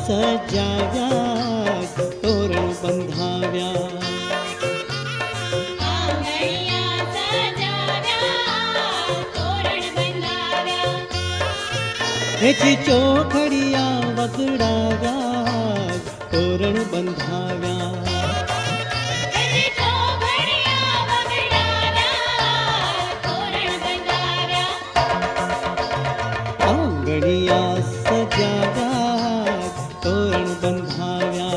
सजाव्या तोरण बंधाव्या ह्याची चोखडिया वगडाव्या तोरण बंधाव्या आंगणिया सजाव्या तोरण बंधाव्या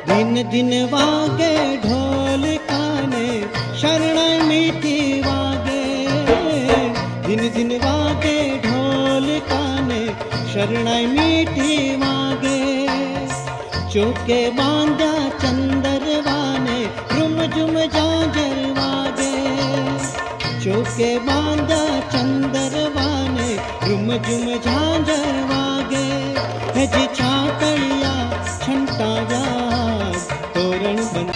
दिन दिन वागे ढोल काने शरणाई मीठी वागे दिन दिन वागे ढोल काने शरणाई मीठी वागे चौके बांधा चंदरवाने रुम झुम झांझर वागे चौके बांधा चंदरवाने रुम झुम झांझर वागे हजी छाकड़िया छंटाव्या तोरण बन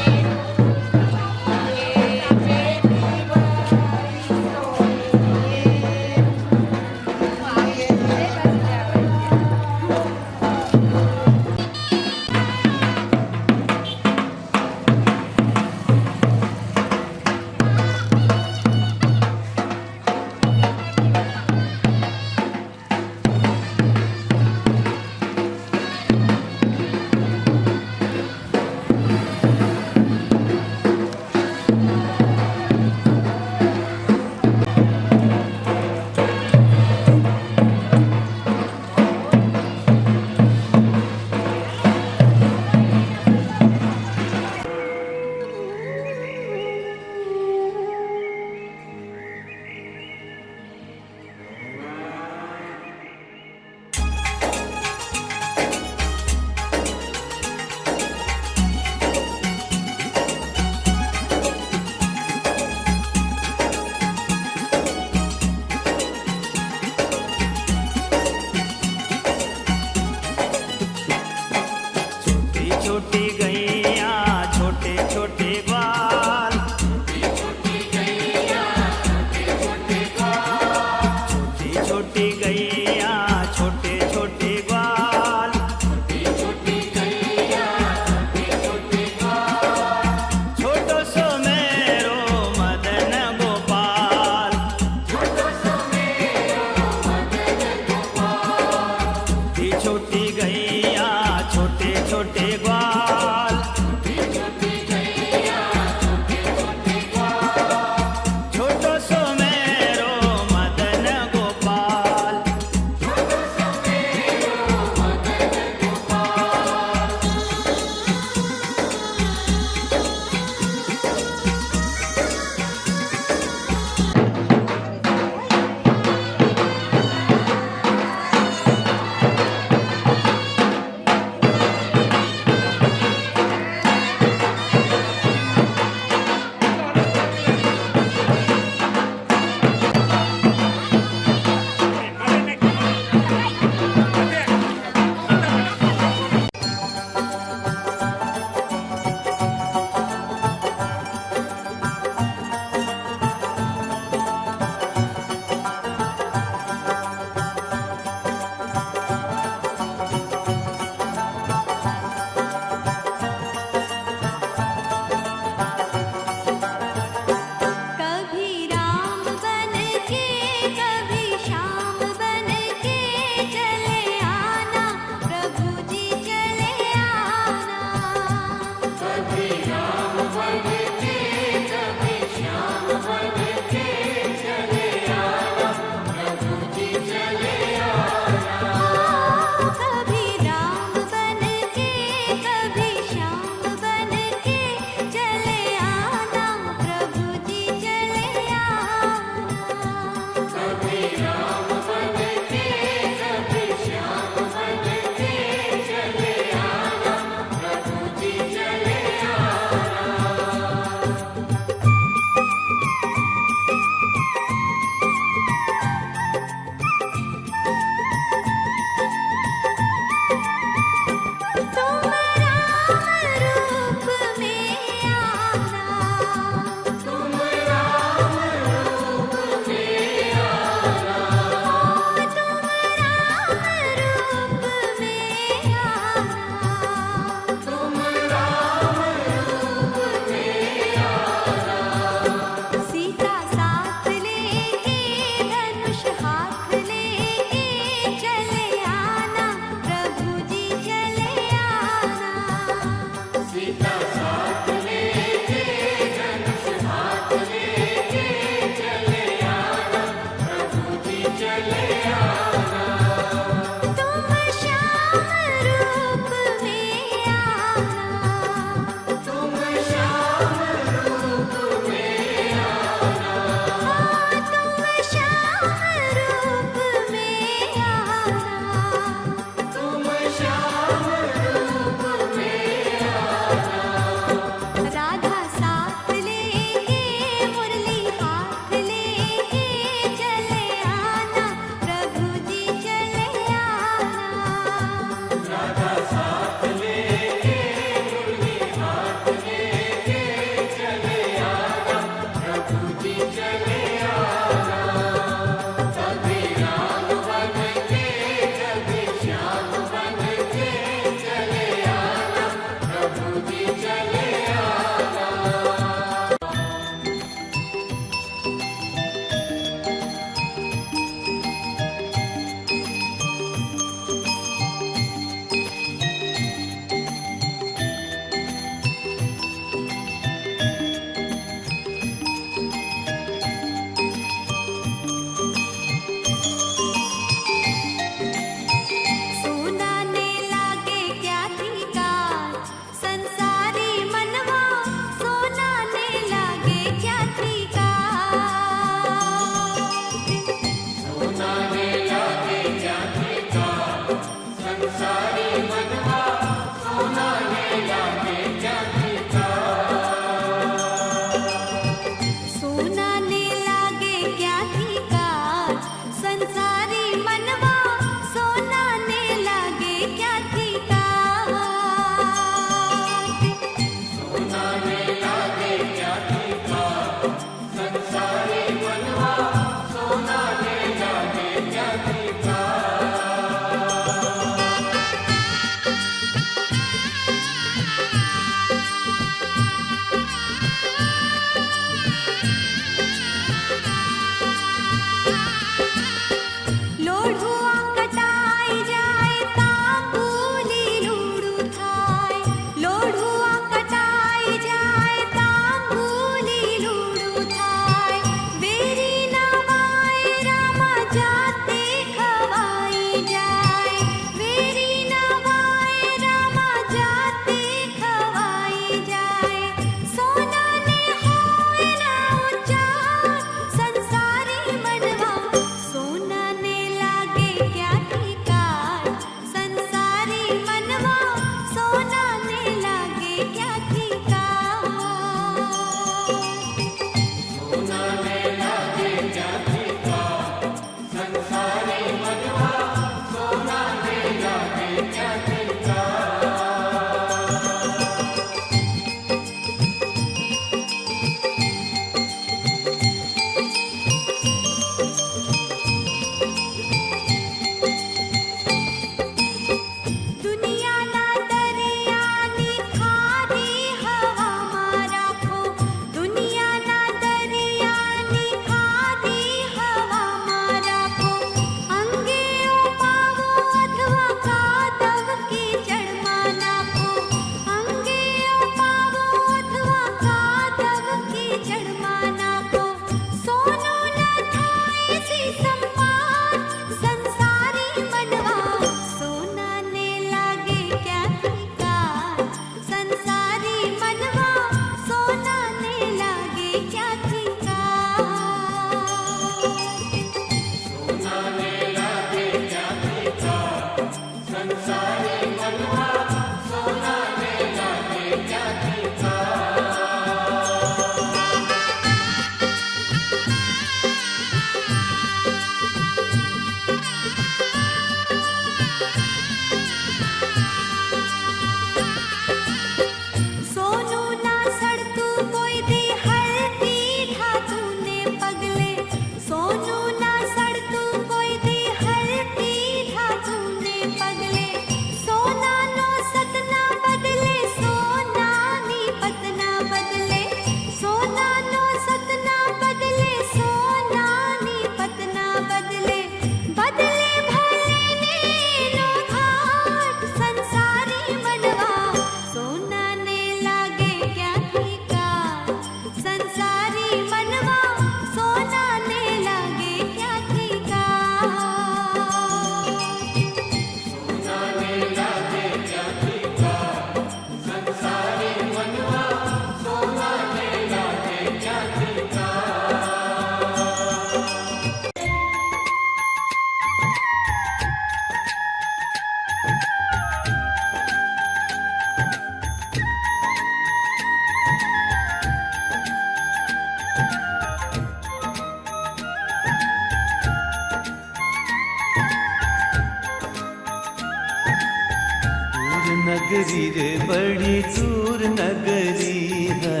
नगरी रे बड़ी दूर नगरी है,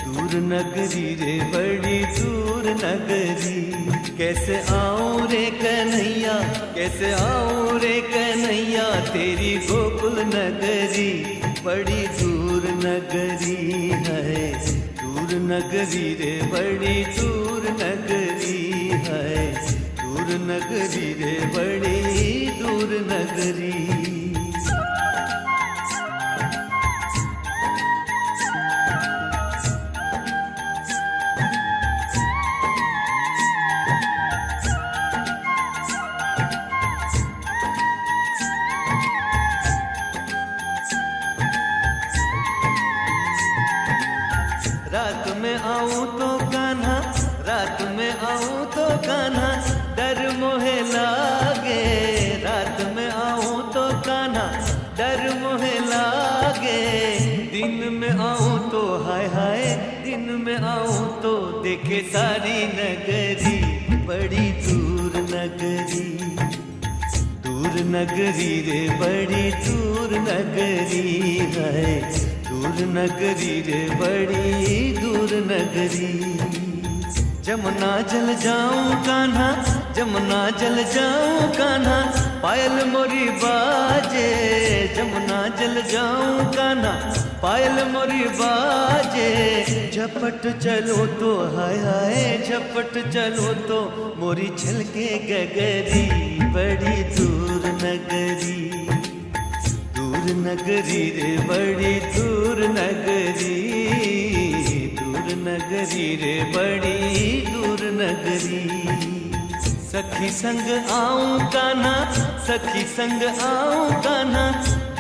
दूर नगरी रे बड़ी दूर नगरी। कैसे आऊं रे कन्हैया, कैसे आऊं रे कन्हैया, तेरी गोकुल नगरी बड़ी दूर नगरी है, दूर नगरी रे बड़ी दूर नगरी है, दूर नगरी रे बड़ी दूर नगरी। रात में आऊं तो कान्हा, रात में आऊं तो कान्हा, डर मोहे लागे। रात में आऊं तो कान्हा, डर मोहे लागे। दिन में आऊं तो हाय हाय, दिन में आऊं तो देखे सारी नगरी बड़ी दूर नगरी, दूर नगरी रे बड़ी दूर नगरी है, दूर नगरी रे बड़ी दूर नगरी। जमुना जल जाऊं कान्हा, जमुना जल जाऊं कान्हा, पायल मोरी बाजे। जमुना जल जाऊं कान्हा, पायल मोरी बाजे। झपट चलो तो हाय हाय, झपट चलो तो मोरी छलके गगरी बड़ी दूर नगरी, दूर नगरी रे बड़ी दूर नगरी, दूर नगरी रे बड़ी दूर नगरी। सखी संग आऊं कान्हा, सखी संग आऊं कान्हा,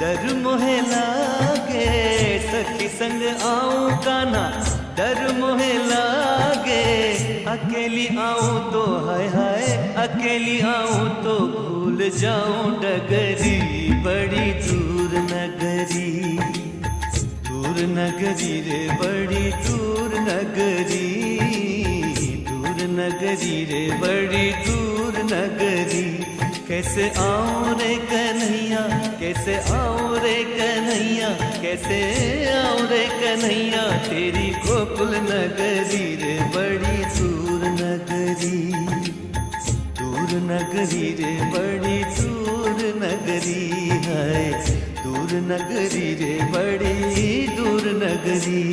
डर मोहे लागे। सखी संग आऊं कान्हा, डर मोहे लागे। अकेली आऊं तो हाय हाय, अकेली आऊं तो भूल जाऊं डगरी बड़ी दूर नगरी, दूर नगरी रे बड़ी दूर नगरी, दूर नगरी रे बड़ी दूर नगरी। कैसे आऊं रे कन्हैया, कैसे आऊं रे कन्हैया, कैसे आऊं रे कन्हैया, तेरी गोकुल नगरी रे बड़ी दूर नगरी, दूर नगरी रे बड़ी दूर नगरी है, दूर नगरी रे बड़ी दूर नगरी।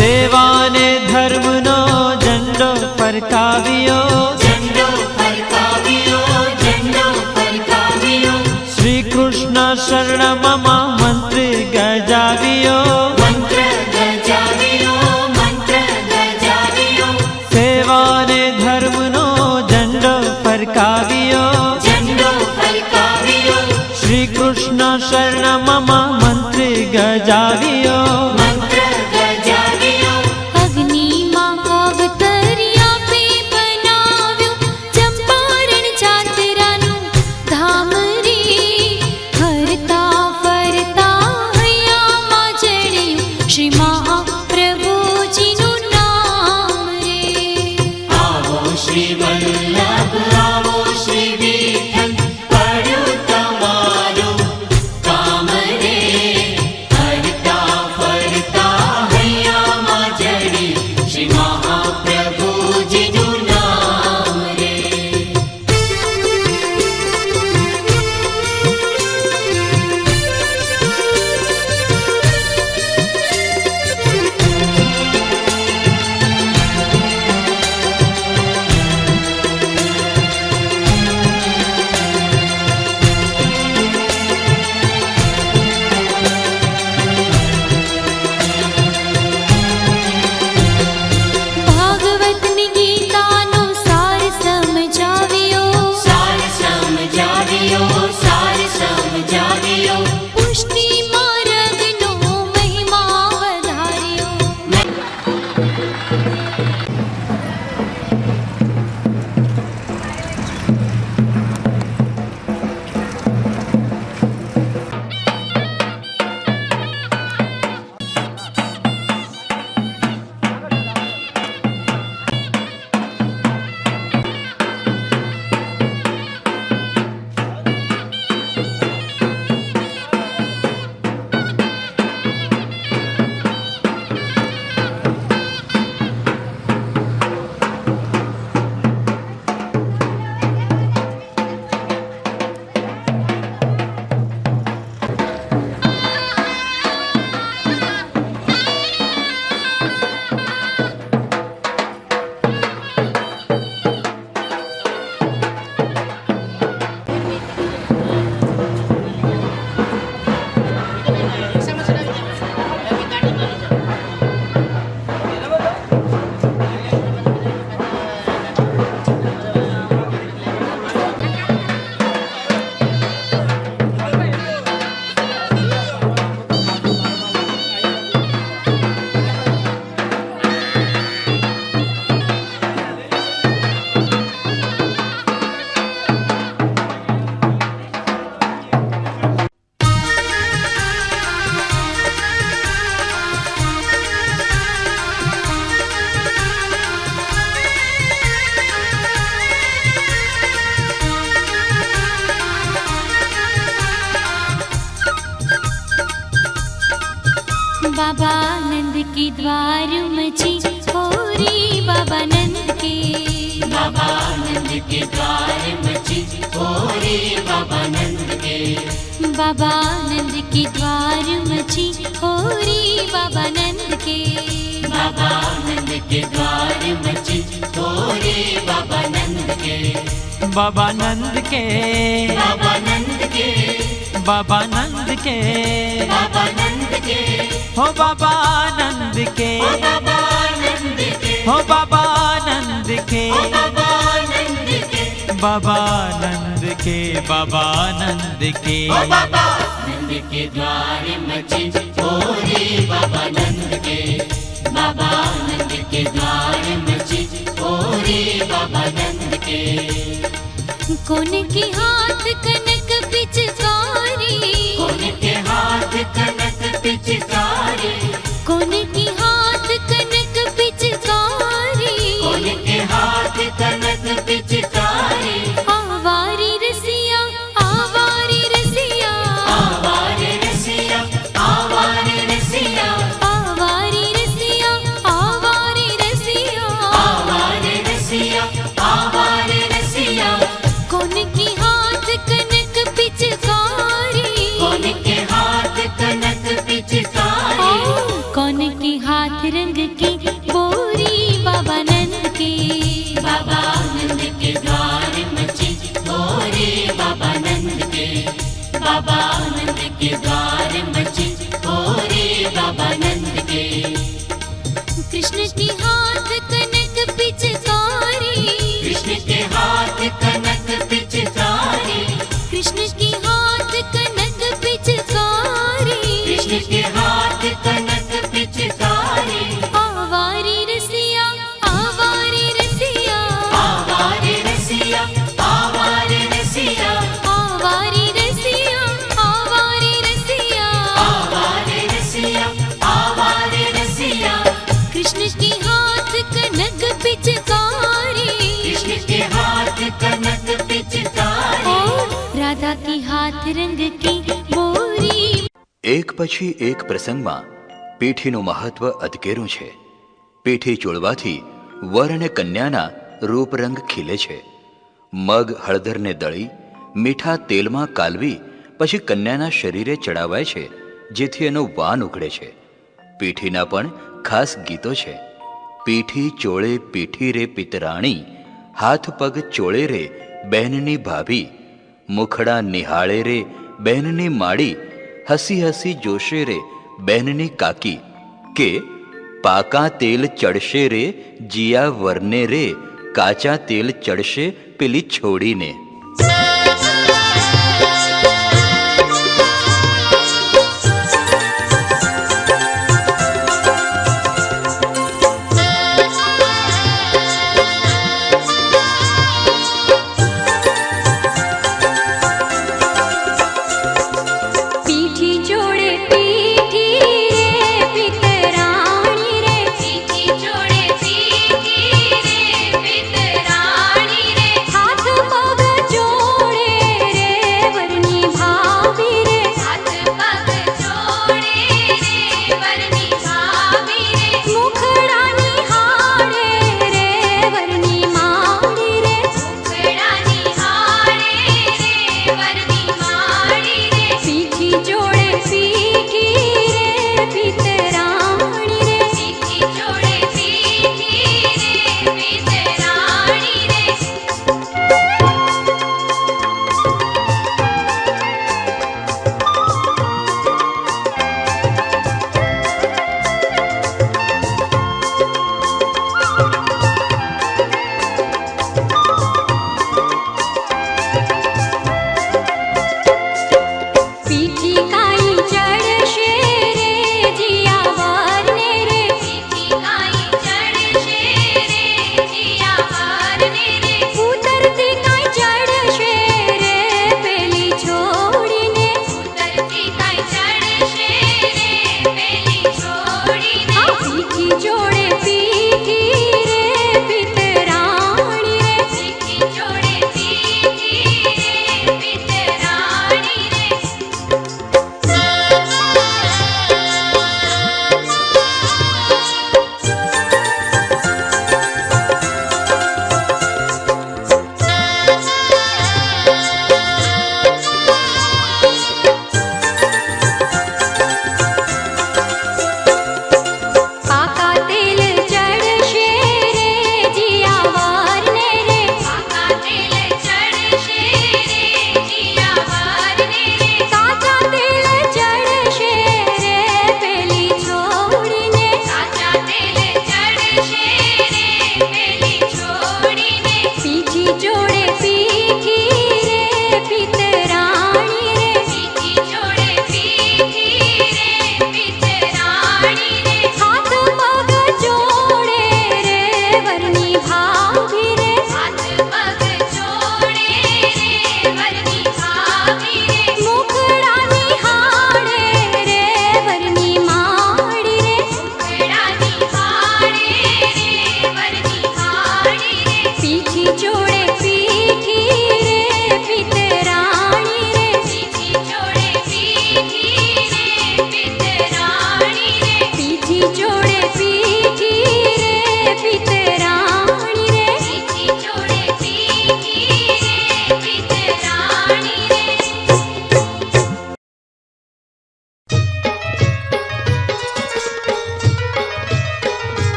સેવાને ધર્મનો ઝંડો ફરકાવ્યો, ઝંડો શરણ મમ મંત્ર ગજાવ્યો, સેવાને ધર્મનો ઝંડો ફરકાવ્યો. શ્રી કૃષ્ણ શરણ મમ મંત્ર ગજાવ્યો, बाबा नंद के द्वार मची होरी, बाबा नंद के, बाबा नंद के द्वार मची होरी, बाबा नंद के, बाबा नंद के द्वार मची होरी, बाबा नंद के, बाबा नंद के द्वार मची होरी, बाबा नंद के, बाबा नंद के, बाबा नंद के, बाबा नंद के, बाबा नंद के, हो बाबा नंद के, बाबा नंद के, हो बाबा नंद के, बाबा नंद के, बाबा नंद के, बाबा नंद के, बाबा नंद के द्वार मची होरी, बाबा नंद के, बाबा नंद के द्वार मची होरी, बाबा नंद के, कौन के हाथ कनक पिचकारी, कौन के हाथ कनक पिचकारी, कौन के हाथ कनक पिचकारी, कौन के हाथ कनक पिचकारी, आवारी रसिया, आवारी रसिया, आवारी रसिया, आवारी रसिया, आवारी रसिया, आवारी रसिया, आवारी रसिया, आवारी रसिया, कौन के हाथ कनक पिचकारी, कौन के हाथ कनक पिचकारी, कौन के हाथ रंग की बोरी, बाबा नंद के, बाबा नंद के द्वार मची होरी, बाबा नंद के, बाबा नंद के द्वार मची हो रे बाबा नंद के। कृष्ण की हाथ कनक पिचकारी, कृष्ण के हाथ कनक पिचकारी, कृष्ण की हाथ कनक पिचकारी, कृष्ण के हाथ कनक पिचकारी। आवारी रसिया, आवारी रसिया, आवारी रसिया, आवारी रसिया, आवारी रसिया, आवारी रसिया, आवारी रसिया, आवारी रसिया। कृष्ण के हाथ कनक पिचकारी, कृष्ण के हाथ कनक पिचकारी। राधा की हाथ रंग की बोरी। એક પછી એક પ્રસંગમાં પીઠીનું મહત્વ અધકેરું છે. પીઠી ચોળવાથી વર અને કન્યાના રૂપરંગ ખીલે છે. મગ હળદરને દળી મીઠા તેલમાં કાલવી પછી કન્યાના શરીરે ચડાવાય છે, જેથી એનો વાન ઉઘડે છે. પીઠીના પણ ખાસ ગીતો છે. પીઠી ચોળે પીઠી રે પિતરાણી, હાથ પગ ચોળે રે બહેનની ભાભી, મુખડા નિહાળે રે બહેનની માડી, હસી હસી જોશે રે બહેનની કાકી. કે પાકા તેલ ચડશે રે જીયા વરને રે, કાચા તેલ ચડશે પેલી છોડીને. पीठी जोड़े पीठी रे पितरानी रे, पीठी जोड़े पीठी रे पितरानी रे। हाथ पग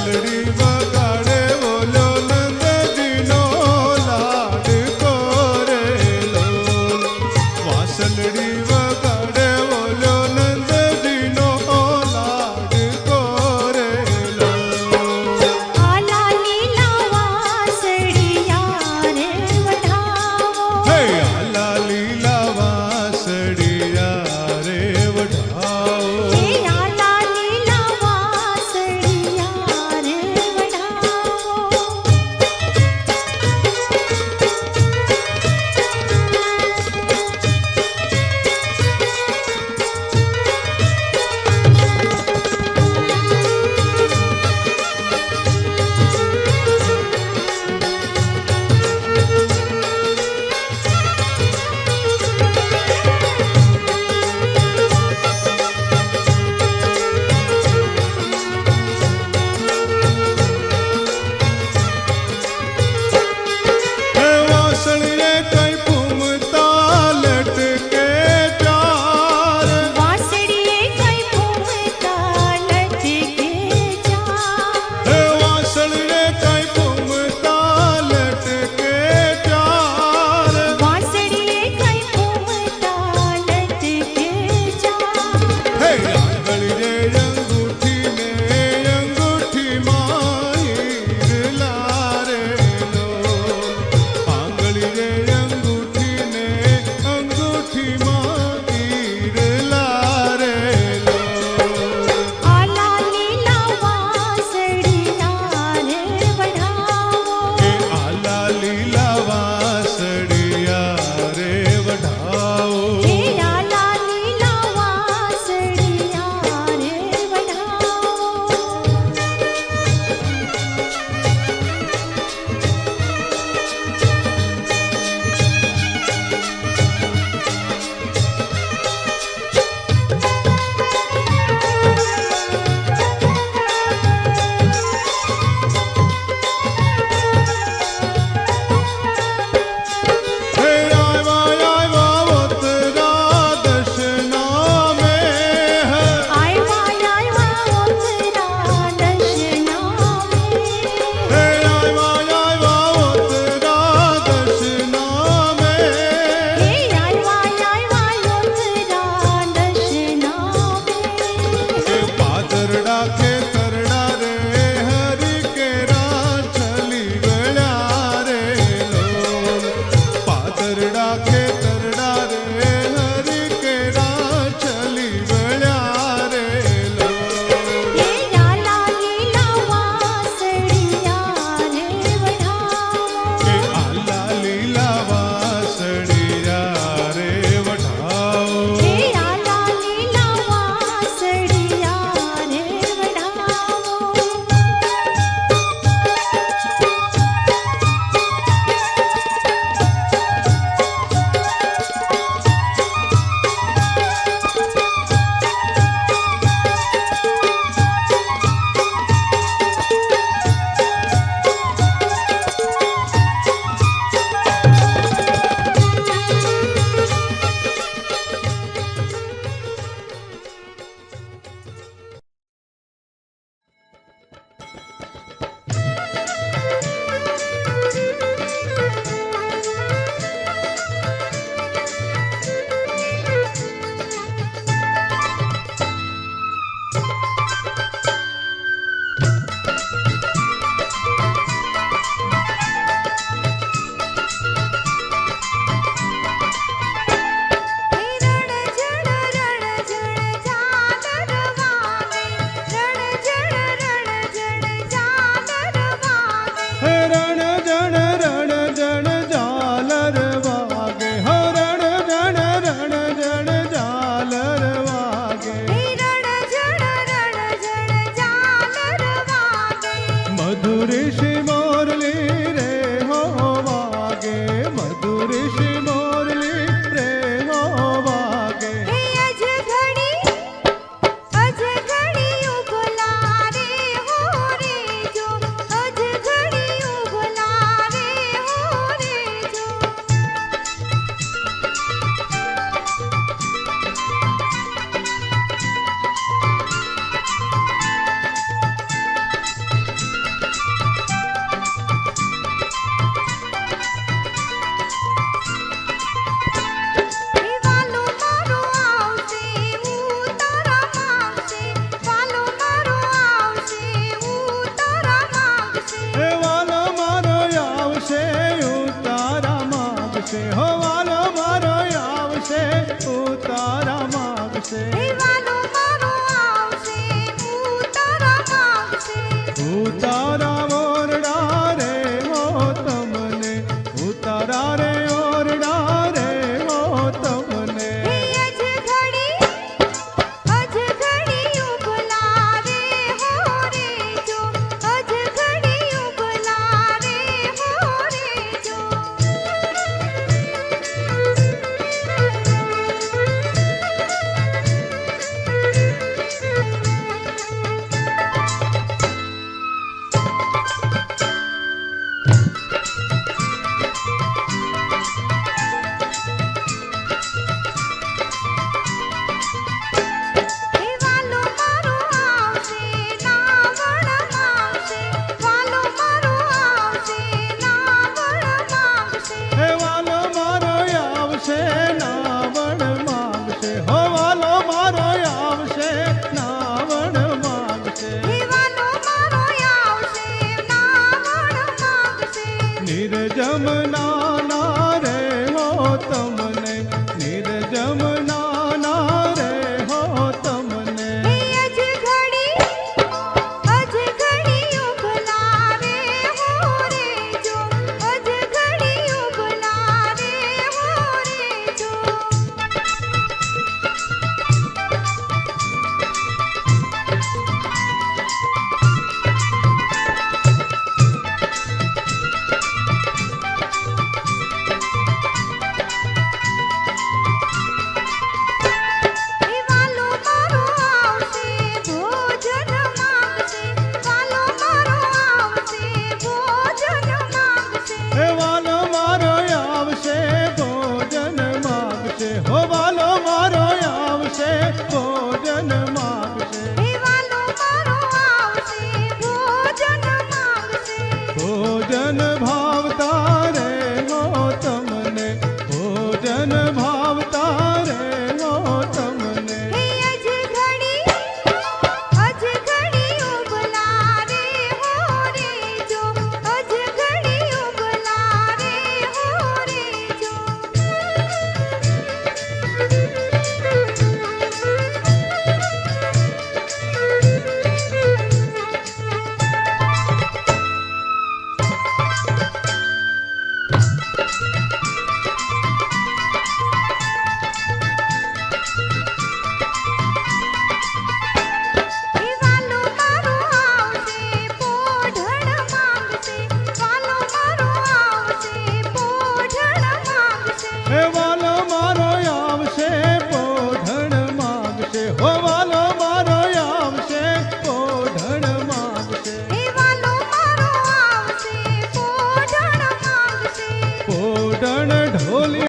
વાસળી વગાડે બોલો નંદજીનો લાડકો રે લોલ. વાસળી વગાડે બોલો નંદજીનો લાડકો રે લોલ. આલા લીલા વાસળિયા રે વઢાવો. હે આલા લીલા વાસળિયા રે વઢાવો. હે આલા લીલા વાસળિયા રે વઢાવો. હે વાસળીએ કઈ ફૂમતા લટકે ચાર. વાસળીએ કઈ ફૂમતા લટકે ચાર. હે વાસળીએ કઈ ફૂમતા લટકે ચાર. વાસળીએ કઈ ફૂમતા લટકે ચાર. હે આંગળી રે અંગૂઠી ને અંગૂઠીમાં હીરલા રે લોલ. આંગળી રે અંગૂઠી ને અંગૂઠીમાં હીરલા રે લોલ. આલા લીલા વાસળિયા રે વઢાવો. હે આલા લીલા વાસળિયા રે વઢાવો. હે આલા લીલા વાસળિયા રે વઢાવો. હે આવ્યા ઓતરા દશના મે. આવ્યા ઓતરા દશના મે. હે આવ્યા ઓતરા દશના મે. હે આવ્યા ઓતરા દશના મે. હે પાદરડા ખેતરડા રે હરી કેરા છલી ગળ્યા રે લોલ. પાદરડા ખેતરડા રે હરી કેરા છલી ગળ્યા રે લોલ. હે આલા લીલા વાસળિયા રે વઢાવો. હે આલા લીલા વાસળિયા રે વઢાવો. હે આલા લીલા વાસળિયા રે વઢાવો. જમના